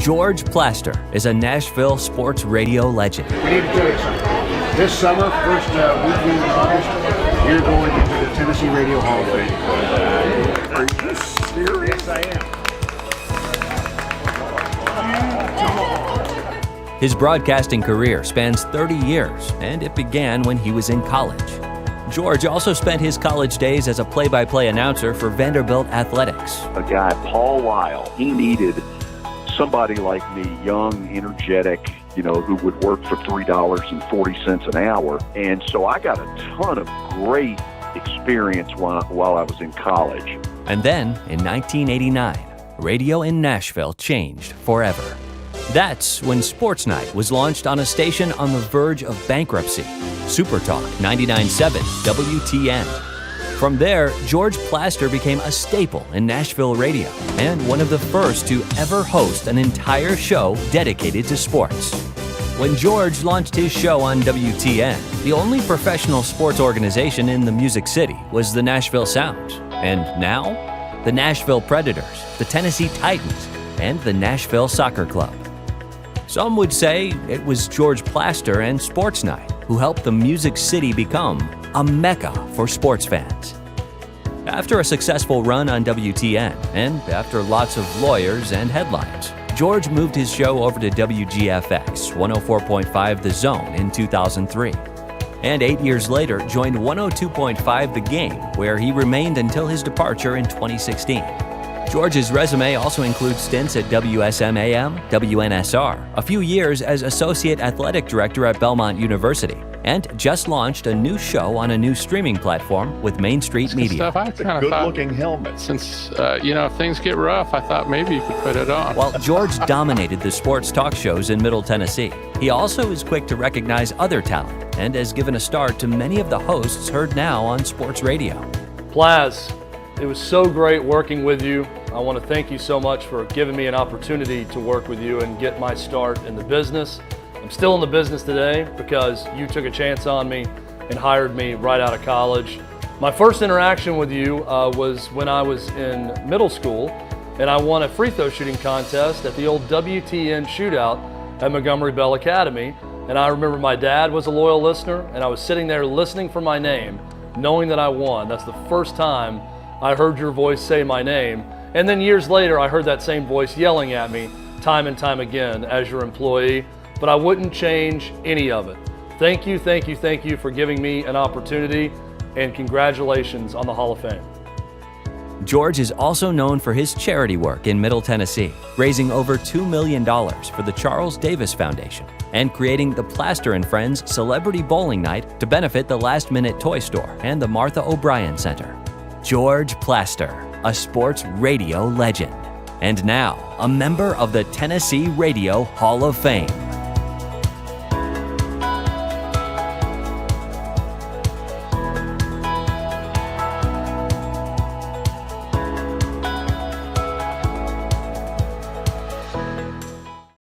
George Plaster is a Nashville sports radio legend. We need to tell you something. This summer, first weekend in August, you're going into the Tennessee Radio Hall of Fame. Are you serious? I am. His broadcasting career spans 30 years, and it began when he was in college. George also spent his college days as a play-by-play announcer for Vanderbilt Athletics. A guy, Paul Weil, he needed somebody like me, young, energetic, who would work for $3.40 an hour. And so I got a ton of great experience while I was in college. And then, in 1989, radio in Nashville changed forever. That's when Sports Night was launched on a station on the verge of bankruptcy, Super Talk 99.7 WTN. From there, George Plaster became a staple in Nashville radio and one of the first to ever host an entire show dedicated to sports. When George launched his show on WTN, the only professional sports organization in the Music City was the Nashville Sound. And now, the Nashville Predators, the Tennessee Titans, and the Nashville Soccer Club. Some would say it was George Plaster and Sports Night who helped the Music City become a mecca for sports fans. After a successful run on WTN, and after lots of lawyers and headlines, George moved his show over to WGFX 104.5 The Zone in 2003. And 8 years later, joined 102.5 The Game, where he remained until his departure in 2016. George's resume also includes stints at WSM-AM, WNSR, a few years as Associate Athletic Director at Belmont University, and just launched a new show on a new streaming platform with Main Street Media. It's a good-looking helmet. Since, if things get rough, I thought maybe you could put it on. While George dominated the sports talk shows in Middle Tennessee, he also is quick to recognize other talent and has given a start to many of the hosts heard now on sports radio. Plaz, it was so great working with you. I want to thank you so much for giving me an opportunity to work with you and get my start in the business. I'm still in the business today because you took a chance on me and hired me right out of college. My first interaction with you was when I was in middle school, and I won a free throw shooting contest at the old WTN shootout at Montgomery Bell Academy. And I remember my dad was a loyal listener, and I was sitting there listening for my name, knowing that I won. That's the first time I heard your voice say my name. And then years later, I heard that same voice yelling at me time and time again as your employee, but I wouldn't change any of it. Thank you, thank you, thank you for giving me an opportunity, and congratulations on the Hall of Fame. George is also known for his charity work in Middle Tennessee, raising over $2 million for the Charles Davis Foundation and creating the Plaster and Friends Celebrity Bowling Night to benefit the Last Minute Toy Store and the Martha O'Brien Center. George Plaster, a sports radio legend, and now a member of the Tennessee Radio Hall of Fame.